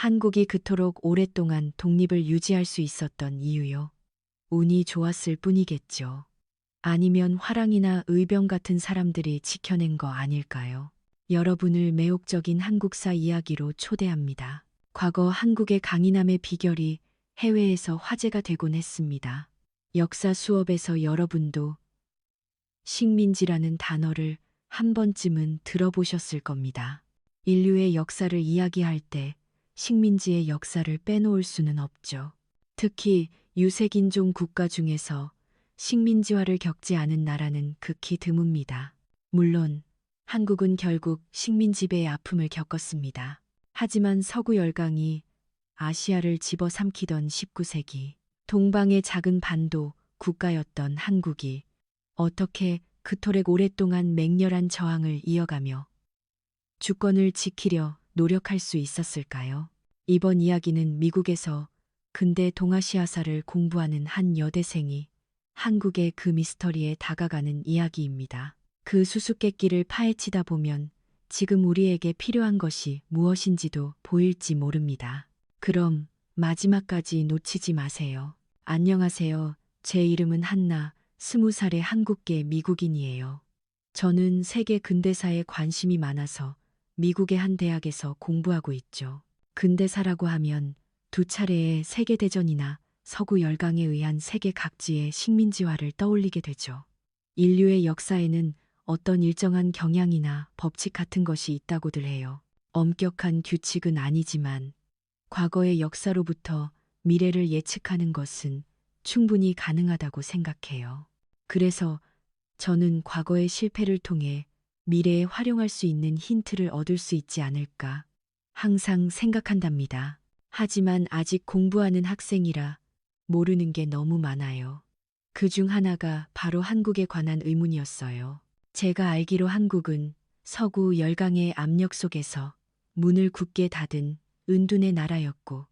한국이 그토록 오랫동안 독립을 유지할 수 있었던 이유요. 운이 좋았을 뿐이겠죠. 아니면 화랑이나 의병 같은 사람들이 지켜낸 거 아닐까요? 여러분을 매혹적인 한국사 이야기로 초대합니다. 과거 한국의 강인함의 비결이 해외에서 화제가 되곤 했습니다. 역사 수업에서 여러분도 식민지라는 단어를 한 번쯤은 들어보셨을 겁니다. 인류의 역사를 이야기할 때 식민지의 역사를 빼놓을 수는 없죠. 특히 유색인종 국가 중에서 식민지화를 겪지 않은 나라는 극히 드뭅니다. 물론 한국은 결국 식민지배의 아픔을 겪었습니다. 하지만 서구 열강이 아시아를 집어삼키던 19세기, 동방의 작은 반도 국가였던 한국이 어떻게 그토록 오랫동안 맹렬한 저항을 이어가며 주권을 지키려 노력할 수 있었을까요? 이번 이야기는 미국에서 근대 동아시아사를 공부하는 한 여대생이 한국의 그 미스터리에 다가가는 이야기입니다. 그 수수께끼를 파헤치다 보면 지금 우리에게 필요한 것이 무엇인지도 보일지 모릅니다. 그럼 마지막까지 놓치지 마세요. 안녕하세요. 제 이름은 한나, 20살의 한국계 미국인이에요. 저는 세계 근대사에 관심이 많아서 미국의 한 대학에서 공부하고 있죠. 근대사라고 하면 두 차례의 세계대전이나 서구 열강에 의한 세계 각지의 식민지화를 떠올리게 되죠. 인류의 역사에는 어떤 일정한 경향이나 법칙 같은 것이 있다고들 해요. 엄격한 규칙은 아니지만 과거의 역사로부터 미래를 예측하는 것은 충분히 가능하다고 생각해요. 그래서 저는 과거의 실패를 통해 미래에 활용할 수 있는 힌트를 얻을 수 있지 않을까 항상 생각한답니다. 하지만 아직 공부하는 학생이라 모르는 게 너무 많아요. 그 중 하나가 바로 한국에 관한 의문이었어요. 제가 알기로 한국은 서구 열강의 압력 속에서 문을 굳게 닫은 은둔의 나라였고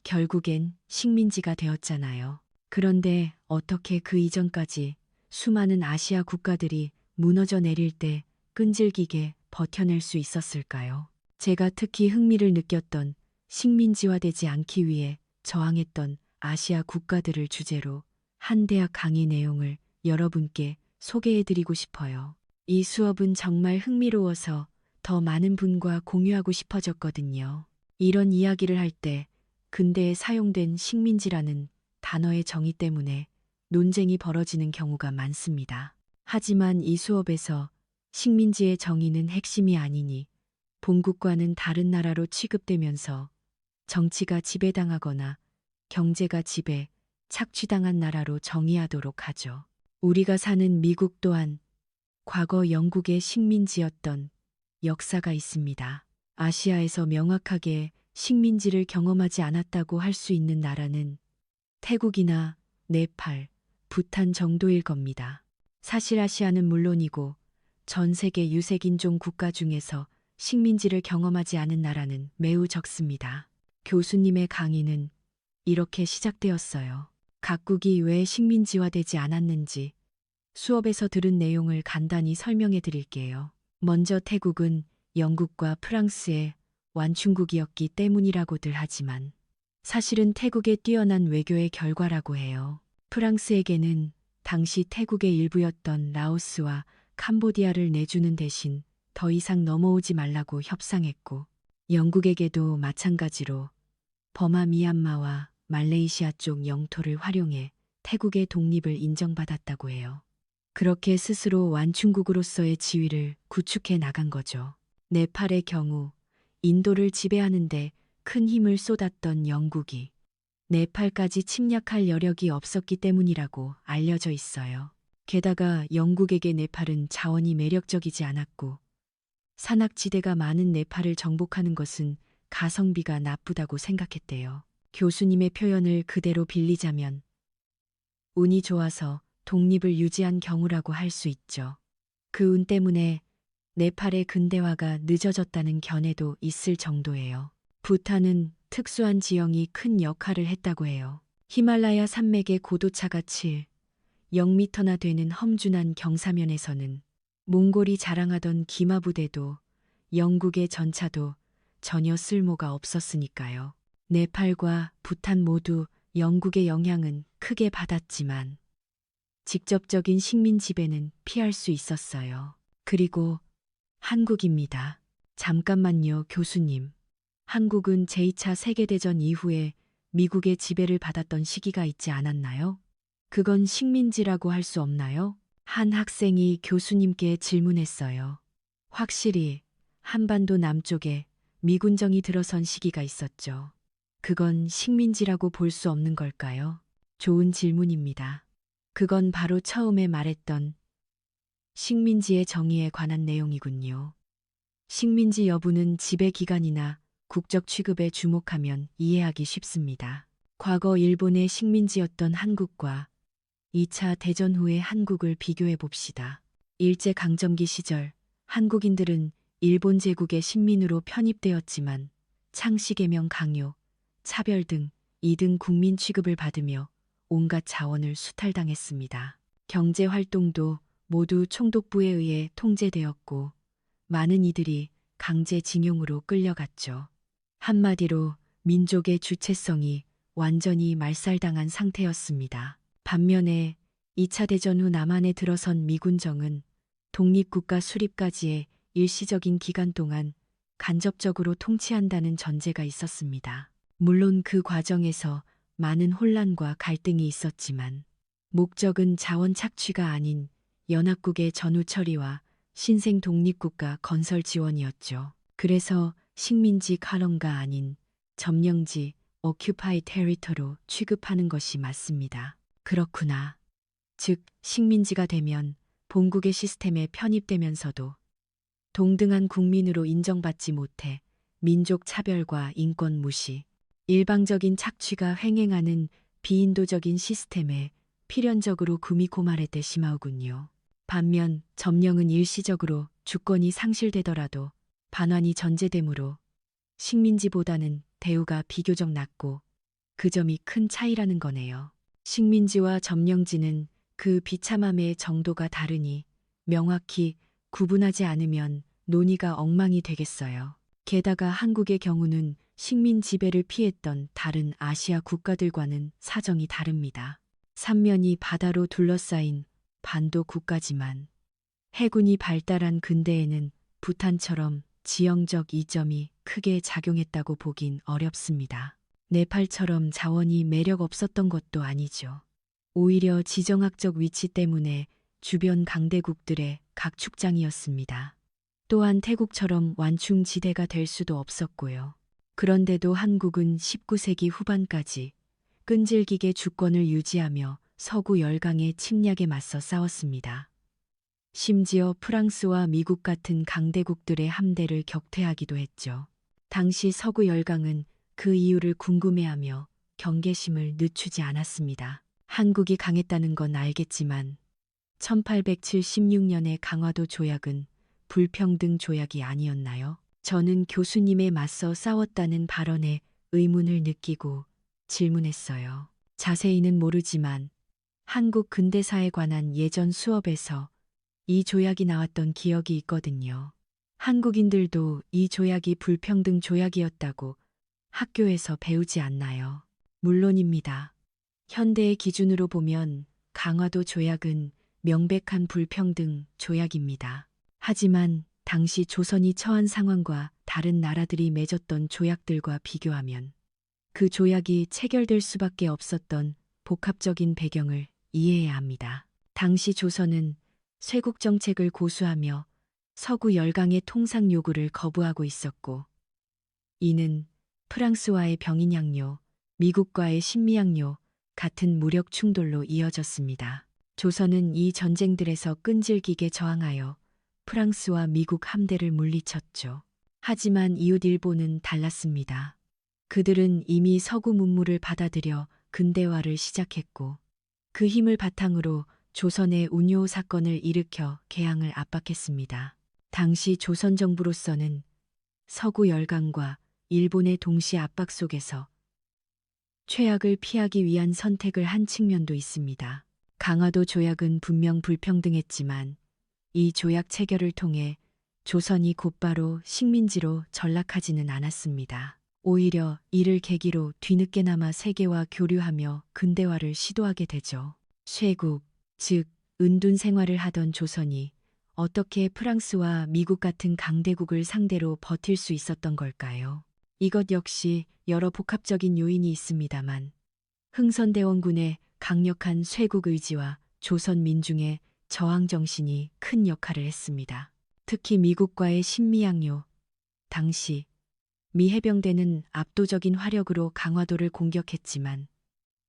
결국엔 식민지가 되었잖아요. 그런데 어떻게 그 이전까지 수많은 아시아 국가들이 무너져 내릴 때 끈질기게 버텨낼 수 있었을까요? 제가 특히 흥미를 느꼈던 식민지화되지 않기 위해 저항했던 아시아 국가들을 주제로 한 대학 강의 내용을 여러분께 소개해드리고 싶어요. 이 수업은 정말 흥미로워서 더 많은 분과 공유하고 싶어졌거든요. 이런 이야기를 할 때 근대에 사용된 식민지라는 단어의 정의 때문에 논쟁이 벌어지는 경우가 많습니다. 하지만 이 수업에서 식민지의 정의는 핵심이 아니니 본국과는 다른 나라로 취급되면서 정치가 지배당하거나 경제가 지배, 착취당한 나라로 정의하도록 하죠. 우리가 사는 미국 또한 과거 영국의 식민지였던 역사가 있습니다. 아시아에서 명확하게 식민지를 경험하지 않았다고 할 수 있는 나라는 태국이나 네팔, 부탄 정도일 겁니다. 사실 아시아는 물론이고 전 세계 유색인종 국가 중에서 식민지를 경험하지 않은 나라는 매우 적습니다. 교수님의 강의는 이렇게 시작되었어요. 각국이 왜 식민지화되지 않았는지 수업에서 들은 내용을 간단히 설명해 드릴게요. 먼저 태국은 영국과 프랑스의 완충국이었기 때문이라고들 하지만 사실은 태국의 뛰어난 외교의 결과라고 해요. 프랑스에게는 당시 태국의 일부였던 라오스와 캄보디아를 내주는 대신 더 이상 넘어오지 말라고 협상했고 영국에게도 마찬가지로 버마 미얀마와 말레이시아 쪽 영토를 활용해 태국의 독립을 인정받았다고 해요. 그렇게 스스로 완충국으로서의 지위를 구축해 나간 거죠. 네팔의 경우 인도를 지배하는데 큰 힘을 쏟았던 영국이 네팔까지 침략할 여력이 없었기 때문이라고 알려져 있어요. 게다가 영국에게 네팔은 자원이 매력적이지 않았고 산악지대가 많은 네팔을 정복하는 것은 가성비가 나쁘다고 생각했대요. 교수님의 표현을 그대로 빌리자면 운이 좋아서 독립을 유지한 경우라고 할 수 있죠. 그 운 때문에 네팔의 근대화가 늦어졌다는 견해도 있을 정도예요. 부탄은 특수한 지형이 큰 역할을 했다고 해요. 히말라야 산맥의 고도차가 0m나 되는 험준한 경사면에서는 몽골이 자랑하던 기마부대도 영국의 전차도 전혀 쓸모가 없었으니까요. 네팔과 부탄 모두 영국의 영향은 크게 받았지만 직접적인 식민 지배는 피할 수 있었어요. 그리고 한국입니다. 잠깐만요, 교수님. 한국은 제2차 세계대전 이후에 미국의 지배를 받았던 시기가 있지 않았나요? 그건 식민지라고 할 수 없나요? 한 학생이 교수님께 질문했어요. 확실히 한반도 남쪽에 미군정이 들어선 시기가 있었죠. 그건 식민지라고 볼 수 없는 걸까요? 좋은 질문입니다. 그건 바로 처음에 말했던 식민지의 정의에 관한 내용이군요. 식민지 여부는 지배 기간이나 국적 취급에 주목하면 이해하기 쉽습니다. 과거 일본의 식민지였던 한국과 2차 대전 후의 한국을 비교해 봅시다. 일제강점기 시절 한국인들은 일본 제국의 식민으로 편입되었지만 창씨개명 강요, 차별 등 2등 국민 취급을 받으며 온갖 자원을 수탈당했습니다. 경제 활동도 모두 총독부에 의해 통제되었고 많은 이들이 강제징용으로 끌려갔죠. 한마디로 민족의 주체성이 완전히 말살당한 상태였습니다. 반면에 2차 대전 후 남한에 들어선 미군정은 독립국가 수립까지의 일시적인 기간 동안 간접적으로 통치한다는 전제가 있었습니다. 물론 그 과정에서 많은 혼란과 갈등이 있었지만 목적은 자원 착취가 아닌 연합국의 전후 처리와 신생 독립국가 건설 지원이었죠. 그래서 식민지 칼럼가 아닌 점령지 occupy territory로 취급하는 것이 맞습니다. 그렇구나. 즉 식민지가 되면 본국의 시스템에 편입되면서도 동등한 국민으로 인정받지 못해 민족 차별과 인권 무시, 일방적인 착취가 횡행하는 비인도적인 시스템에 필연적으로 구미고말했대 심하군요. 반면 점령은 일시적으로 주권이 상실되더라도 반환이 전제되므로 식민지보다는 대우가 비교적 낮고 그 점이 큰 차이라는 거네요. 식민지와 점령지는 그 비참함의 정도가 다르니 명확히 구분하지 않으면 논의가 엉망이 되겠어요. 게다가 한국의 경우는 식민 지배를 피했던 다른 아시아 국가들과는 사정이 다릅니다. 삼면이 바다로 둘러싸인 반도 국가지만 해군이 발달한 근대에는 부탄처럼 지형적 이점이 크게 작용했다고 보긴 어렵습니다. 네팔처럼 자원이 매력 없었던 것도 아니죠. 오히려 지정학적 위치 때문에 주변 강대국들의 각축장이었습니다. 또한 태국처럼 완충지대가 될 수도 없었고요. 그런데도 한국은 19세기 후반까지 끈질기게 주권을 유지하며 서구 열강의 침략에 맞서 싸웠습니다. 심지어 프랑스와 미국 같은 강대국들의 함대를 격퇴하기도 했죠. 당시 서구 열강은 그 이유를 궁금해하며 경계심을 늦추지 않았습니다. 한국이 강했다는 건 알겠지만 1876년의 강화도 조약은 불평등 조약이 아니었나요? 저는 교수님의 맞서 싸웠다는 발언에 의문을 느끼고 질문했어요. 자세히는 모르지만 한국 근대사에 관한 예전 수업에서 이 조약이 나왔던 기억이 있거든요. 한국인들도 이 조약이 불평등 조약이었다고 학교에서 배우지 않나요? 물론입니다. 현대의 기준으로 보면 강화도 조약은 명백한 불평등 조약입니다. 하지만 당시 조선이 처한 상황과 다른 나라들이 맺었던 조약들과 비교하면 그 조약이 체결될 수밖에 없었던 복합적인 배경을 이해해야 합니다. 당시 조선은 쇄국 정책을 고수하며 서구 열강의 통상 요구를 거부하고 있었고 이는 프랑스와의 병인양요, 미국과의 신미양요 같은 무력 충돌로 이어졌습니다. 조선은 이 전쟁들에서 끈질기게 저항하여 프랑스와 미국 함대를 물리쳤죠. 하지만 이웃 일본은 달랐습니다. 그들은 이미 서구 문물을 받아들여 근대화를 시작했고 그 힘을 바탕으로 조선의 운요 사건을 일으켜 개항을 압박했습니다. 당시 조선 정부로서는 서구 열강과 일본의 동시 압박 속에서 최악을 피하기 위한 선택을 한 측면도 있습니다. 강화도 조약은 분명 불평등했지만 이 조약 체결을 통해 조선이 곧바로 식민지로 전락하지는 않았습니다. 오히려 이를 계기로 뒤늦게나마 세계와 교류하며 근대화를 시도하게 되죠. 쇄국, 즉 은둔 생활을 하던 조선이 어떻게 프랑스와 미국 같은 강대국을 상대로 버틸 수 있었던 걸까요? 이것 역시 여러 복합적인 요인이 있습니다만 흥선대원군의 강력한 쇄국 의지와 조선 민중의 저항 정신이 큰 역할을 했습니다. 특히 미국과의 신미양요. 당시 미 해병대는 압도적인 화력으로 강화도를 공격했지만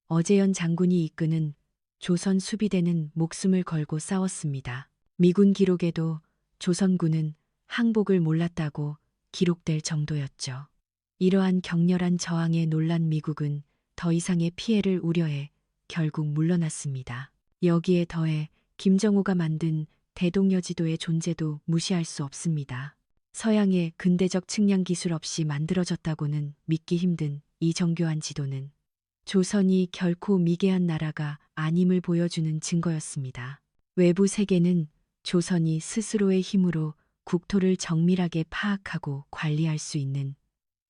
어제연 장군이 이끄는 조선 수비대는 목숨을 걸고 싸웠습니다. 미군 기록에도 조선군은 항복을 몰랐다고 기록될 정도였죠. 이러한 격렬한 저항에 놀란 미국은 더 이상의 피해를 우려해 결국 물러났습니다. 여기에 더해 김정호가 만든 대동여지도의 존재도 무시할 수 없습니다. 서양의 근대적 측량 기술 없이 만들어졌다고는 믿기 힘든 이 정교한 지도는 조선이 결코 미개한 나라가 아님을 보여주는 증거였습니다. 외부 세계는 조선이 스스로의 힘으로 국토를 정밀하게 파악하고 관리할 수 있는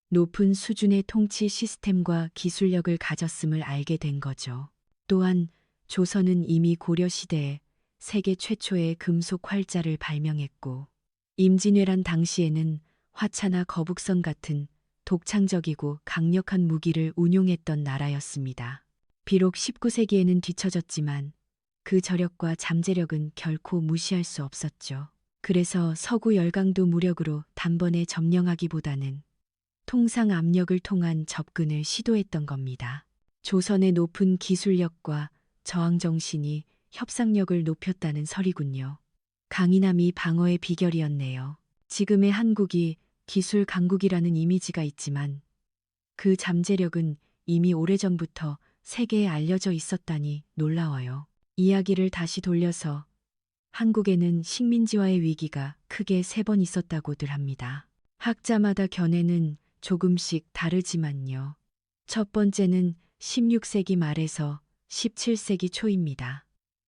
높은 수준의 통치 시스템과 기술력을 가졌음을 알게 된 거죠. 또한 조선은 이미 고려시대에 세계 최초의 금속 활자를 발명했고 임진왜란 당시에는 화차나 거북선 같은 독창적이고 강력한 무기를 운용했던 나라였습니다. 비록 19세기에는 뒤처졌지만 그 저력과 잠재력은 결코 무시할 수 없었죠. 그래서 서구 열강도 무력으로 단번에 점령하기보다는 통상 압력을 통한 접근을 시도했던 겁니다. 조선의 높은 기술력과 저항정신이 협상력을 높였다는 설이군요. 강인함이 방어의 비결이었네요. 지금의 한국이 기술 강국이라는 이미지가 있지만 그 잠재력은 이미 오래전부터 세계에 알려져 있었다니 놀라워요. 이야기를 다시 돌려서 한국에는 식민지화의 위기가 크게 3번 있었다고들 합니다. 학자마다 견해는 조금씩 다르지만요. 첫 번째는 16세기 말에서 17세기 초입니다.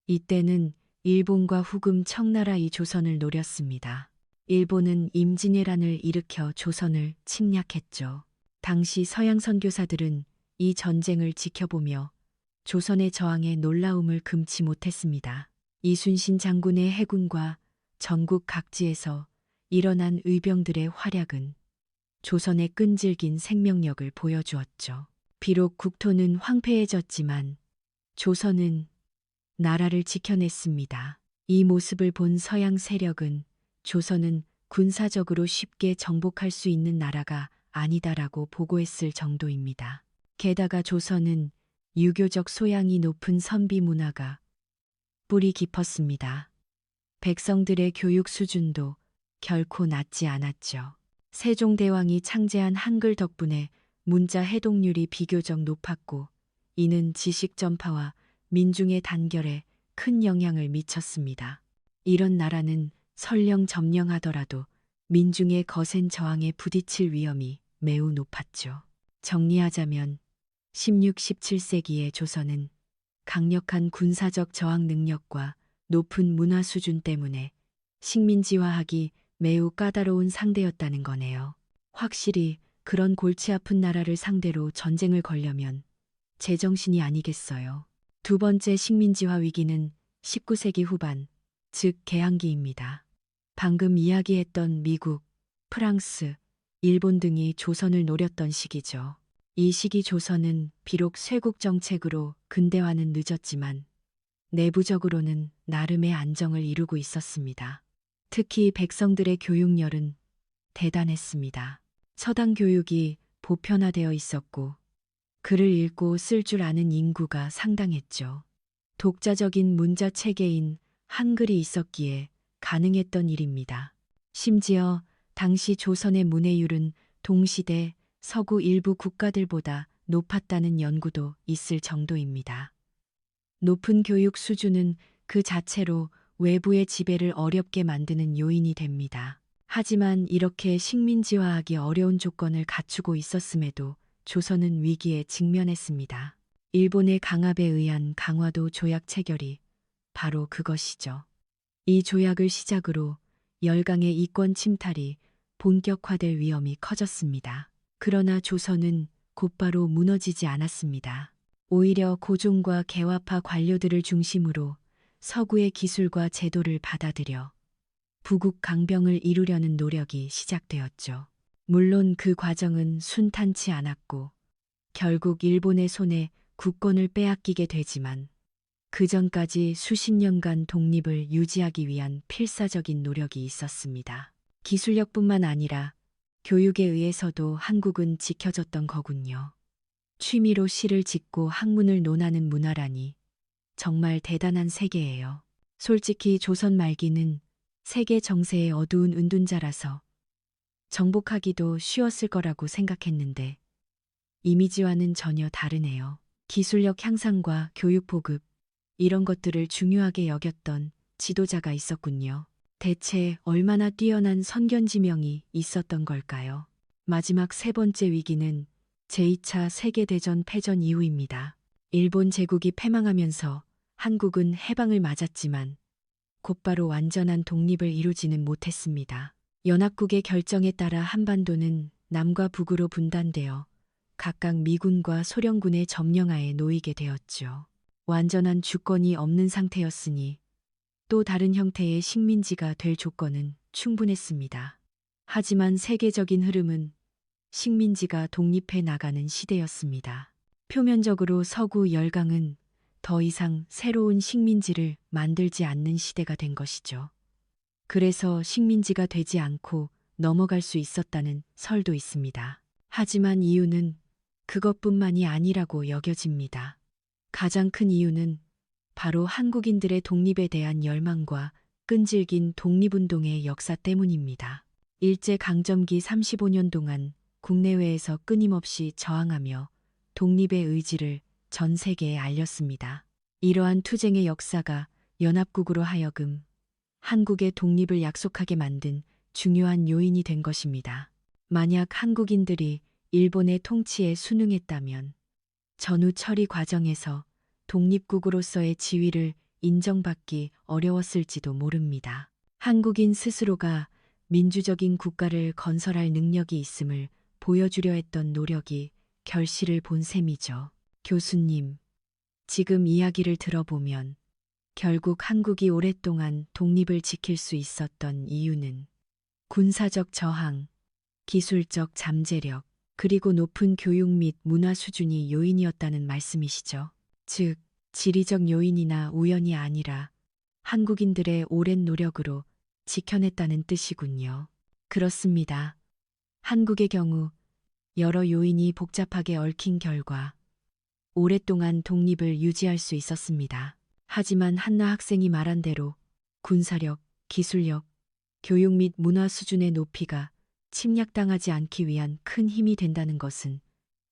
이때는 일본과 후금 청나라 이 조선을 노렸습니다. 일본은 임진왜란을 일으켜 조선을 침략했죠. 당시 서양 선교사들은 이 전쟁을 지켜보며 조선의 저항에 놀라움을 금치 못했습니다. 이순신 장군의 해군과 전국 각지에서 일어난 의병들의 활약은 조선의 끈질긴 생명력을 보여주었죠. 비록 국토는 황폐해졌지만 조선은 나라를 지켜냈습니다. 이 모습을 본 서양 세력은 조선은 군사적으로 쉽게 정복할 수 있는 나라가 아니다라고 보고했을 정도입니다. 게다가 조선은 유교적 소양이 높은 선비 문화가 뿌리 깊었습니다. 백성들의 교육 수준도 결코 낮지 않았죠. 세종대왕이 창제한 한글 덕분에 문자 해독률이 비교적 높았고 이는 지식 전파와 민중의 단결에 큰 영향을 미쳤습니다. 이런 나라는 설령 점령하더라도 민중의 거센 저항에 부딪힐 위험이 매우 높았죠. 정리하자면 16, 17세기의 조선은 강력한 군사적 저항 능력과 높은 문화 수준 때문에 식민지화하기 매우 까다로운 상대였다는 거네요. 확실히 그런 골치 아픈 나라를 상대로 전쟁을 걸려면 제정신이 아니겠어요. 두 번째 식민지화 위기는 19세기 후반, 즉 개항기입니다. 방금 이야기했던 미국, 프랑스, 일본 등이 조선을 노렸던 시기죠. 이 시기 조선은 비록 쇄국 정책으로 근대화는 늦었지만 내부적으로는 나름의 안정을 이루고 있었습니다. 특히 백성들의 교육열은 대단했습니다. 서당 교육이 보편화되어 있었고 글을 읽고 쓸 줄 아는 인구가 상당했죠. 독자적인 문자 체계인 한글이 있었기에 가능했던 일입니다. 심지어 당시 조선의 문해율은 동시대 서구 일부 국가들보다 높았다는 연구도 있을 정도입니다. 높은 교육 수준은 그 자체로 외부의 지배를 어렵게 만드는 요인이 됩니다. 하지만 이렇게 식민지화하기 어려운 조건을 갖추고 있었음에도 조선은 위기에 직면했습니다. 일본의 강압에 의한 강화도 조약 체결이 바로 그것이죠. 이 조약을 시작으로 열강의 이권 침탈이 본격화될 위험이 커졌습니다. 그러나 조선은 곧바로 무너지지 않았습니다. 오히려 고종과 개화파 관료들을 중심으로 서구의 기술과 제도를 받아들여 부국 강병을 이루려는 노력이 시작되었죠. 물론 그 과정은 순탄치 않았고 결국 일본의 손에 국권을 빼앗기게 되지만 그 전까지 수십 년간 독립을 유지하기 위한 필사적인 노력이 있었습니다. 기술력뿐만 아니라 교육에 의해서도 한국은 지켜졌던 거군요. 취미로 시를 짓고 학문을 논하는 문화라니 정말 대단한 세계예요. 솔직히 조선 말기는 세계 정세의 어두운 은둔자라서 정복하기도 쉬웠을 거라고 생각했는데 이미지와는 전혀 다르네요. 기술력 향상과 교육 보급, 이런 것들을 중요하게 여겼던 지도자가 있었군요. 대체 얼마나 뛰어난 선견지명이 있었던 걸까요? 마지막 세 번째 위기는 제2차 세계대전 패전 이후입니다. 일본 제국이 패망하면서 한국은 해방을 맞았지만 곧바로 완전한 독립을 이루지는 못했습니다. 연합국의 결정에 따라 한반도는 남과 북으로 분단되어 각각 미군과 소련군의 점령하에 놓이게 되었죠. 완전한 주권이 없는 상태였으니 또 다른 형태의 식민지가 될 조건은 충분했습니다. 하지만 세계적인 흐름은 식민지가 독립해 나가는 시대였습니다. 표면적으로 서구 열강은 더 이상 새로운 식민지를 만들지 않는 시대가 된 것이죠. 그래서 식민지가 되지 않고 넘어갈 수 있었다는 설도 있습니다. 하지만 이유는 그것뿐만이 아니라고 여겨집니다. 가장 큰 이유는 바로 한국인들의 독립에 대한 열망과 끈질긴 독립운동의 역사 때문입니다. 일제강점기 35년 동안 국내외에서 끊임없이 저항하며 독립의 의지를 전 세계에 알렸습니다. 이러한 투쟁의 역사가 연합국으로 하여금 한국의 독립을 약속하게 만든 중요한 요인이 된 것입니다. 만약 한국인들이 일본의 통치에 순응했다면 전후 처리 과정에서 독립국으로서의 지위를 인정받기 어려웠을지도 모릅니다. 한국인 스스로가 민주적인 국가를 건설할 능력이 있음을 보여주려 했던 노력이 결실을 본 셈이죠. 교수님, 지금 이야기를 들어보면 결국 한국이 오랫동안 독립을 지킬 수 있었던 이유는 군사적 저항, 기술적 잠재력, 그리고 높은 교육 및 문화 수준이 요인이었다는 말씀이시죠. 즉, 지리적 요인이나 우연이 아니라 한국인들의 오랜 노력으로 지켜냈다는 뜻이군요. 그렇습니다. 한국의 경우 여러 요인이 복잡하게 얽힌 결과 오랫동안 독립을 유지할 수 있었습니다. 하지만 한나 학생이 말한 대로 군사력, 기술력, 교육 및 문화 수준의 높이가 침략당하지 않기 위한 큰 힘이 된다는 것은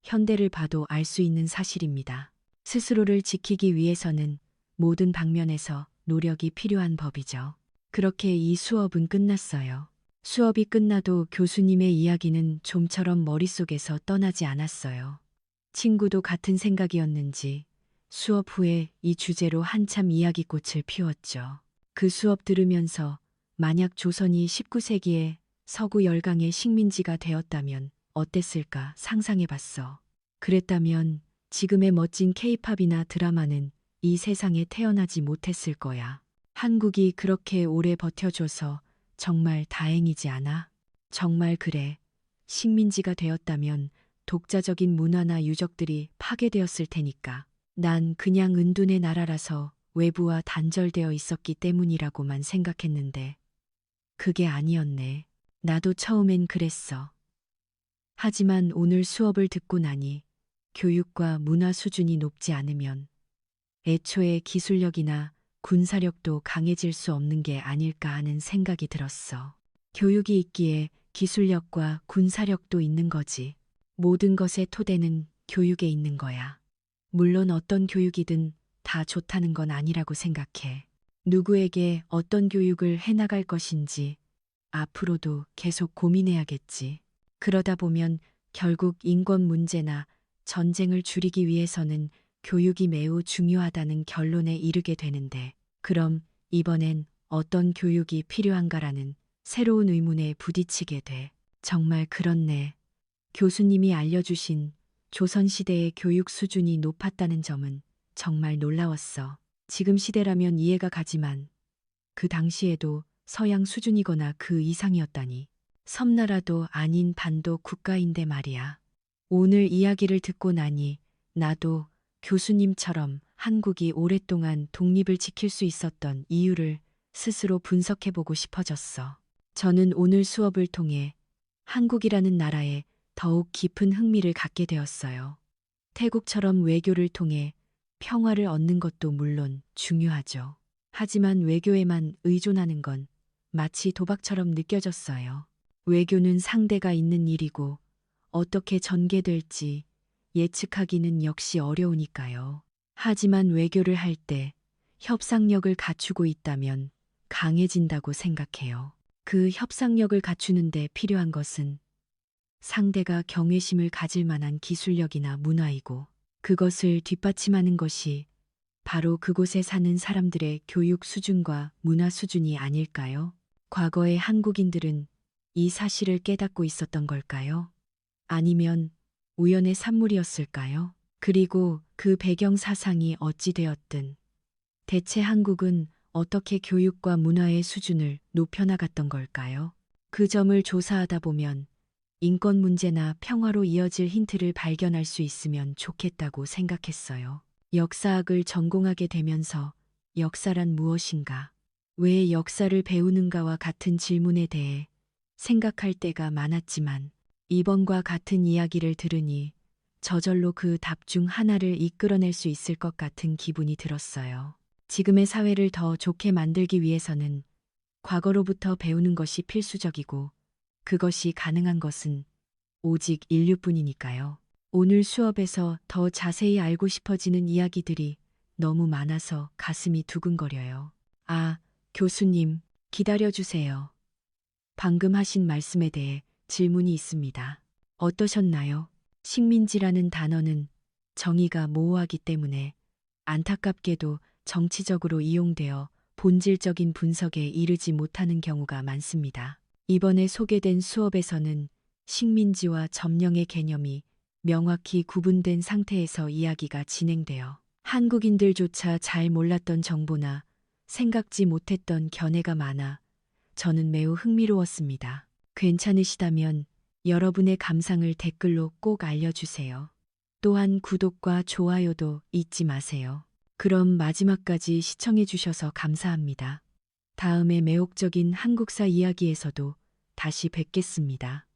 현대를 봐도 알 수 있는 사실입니다. 스스로를 지키기 위해서는 모든 방면에서 노력이 필요한 법이죠. 그렇게 이 수업은 끝났어요. 수업이 끝나도 교수님의 이야기는 좀처럼 머릿속에서 떠나지 않았어요. 친구도 같은 생각이었는지 수업 후에 이 주제로 한참 이야기꽃을 피웠죠. 그 수업 들으면서 만약 조선이 19세기에 서구 열강의 식민지가 되었다면 어땠을까 상상해봤어. 그랬다면 지금의 멋진 케이팝이나 드라마는 이 세상에 태어나지 못했을 거야. 한국이 그렇게 오래 버텨줘서 정말 다행이지 않아? 정말 그래. 식민지가 되었다면 독자적인 문화나 유적들이 파괴되었을 테니까. 난 그냥 은둔의 나라라서 외부와 단절되어 있었기 때문이라고만 생각했는데 그게 아니었네. 나도 처음엔 그랬어. 하지만 오늘 수업을 듣고 나니 교육과 문화 수준이 높지 않으면 애초에 기술력이나 군사력도 강해질 수 없는 게 아닐까 하는 생각이 들었어. 교육이 있기에 기술력과 군사력도 있는 거지. 모든 것의 토대는 교육에 있는 거야. 물론 어떤 교육이든 다 좋다는 건 아니라고 생각해. 누구에게 어떤 교육을 해나갈 것인지 앞으로도 계속 고민해야겠지. 그러다 보면 결국 인권 문제나 전쟁을 줄이기 위해서는 교육이 매우 중요하다는 결론에 이르게 되는데, 그럼 이번엔 어떤 교육이 필요한가라는 새로운 의문에 부딪히게 돼. 정말 그렇네. 교수님이 알려주신 조선시대의 교육 수준이 높았다는 점은 정말 놀라웠어. 지금 시대라면 이해가 가지만 그 당시에도 서양 수준이거나 그 이상이었다니. 섬나라도 아닌 반도 국가인데 말이야. 오늘 이야기를 듣고 나니 나도 교수님처럼 한국이 오랫동안 독립을 지킬 수 있었던 이유를 스스로 분석해 보고 싶어졌어. 저는 오늘 수업을 통해 한국이라는 나라에 더욱 깊은 흥미를 갖게 되었어요. 태국처럼 외교를 통해 평화를 얻는 것도 물론 중요하죠. 하지만 외교에만 의존하는 건 마치 도박처럼 느껴졌어요. 외교는 상대가 있는 일이고 어떻게 전개될지 예측하기는 역시 어려우니까요. 하지만 외교를 할 때 협상력을 갖추고 있다면 강해진다고 생각해요. 그 협상력을 갖추는데 필요한 것은 상대가 경외심을 가질 만한 기술력이나 문화이고 그것을 뒷받침하는 것이 바로 그곳에 사는 사람들의 교육 수준과 문화 수준이 아닐까요? 과거의 한국인들은 이 사실을 깨닫고 있었던 걸까요? 아니면 우연의 산물이었을까요? 그리고 그 배경 사상이 어찌 되었든 대체 한국은 어떻게 교육과 문화의 수준을 높여나갔던 걸까요? 그 점을 조사하다 보면 인권 문제나 평화로 이어질 힌트를 발견할 수 있으면 좋겠다고 생각했어요. 역사학을 전공하게 되면서 역사란 무엇인가? 왜 역사를 배우는가와 같은 질문에 대해 생각할 때가 많았지만 이번과 같은 이야기를 들으니 저절로 그 답 중 하나를 이끌어낼 수 있을 것 같은 기분이 들었어요. 지금의 사회를 더 좋게 만들기 위해서는 과거로부터 배우는 것이 필수적이고 그것이 가능한 것은 오직 인류뿐이니까요. 오늘 수업에서 더 자세히 알고 싶어지는 이야기들이 너무 많아서 가슴이 두근거려요. 아, 교수님, 기다려주세요. 방금 하신 말씀에 대해 질문이 있습니다. 어떠셨나요? 식민지라는 단어는 정의가 모호하기 때문에 안타깝게도 정치적으로 이용되어 본질적인 분석에 이르지 못하는 경우가 많습니다. 이번에 소개된 수업에서는 식민지와 점령의 개념이 명확히 구분된 상태에서 이야기가 진행되어 한국인들조차 잘 몰랐던 정보나 생각지 못했던 견해가 많아 저는 매우 흥미로웠습니다. 괜찮으시다면 여러분의 감상을 댓글로 꼭 알려주세요. 또한 구독과 좋아요도 잊지 마세요. 그럼 마지막까지 시청해주셔서 감사합니다. 다음에 매혹적인 한국사 이야기에서도 다시 뵙겠습니다.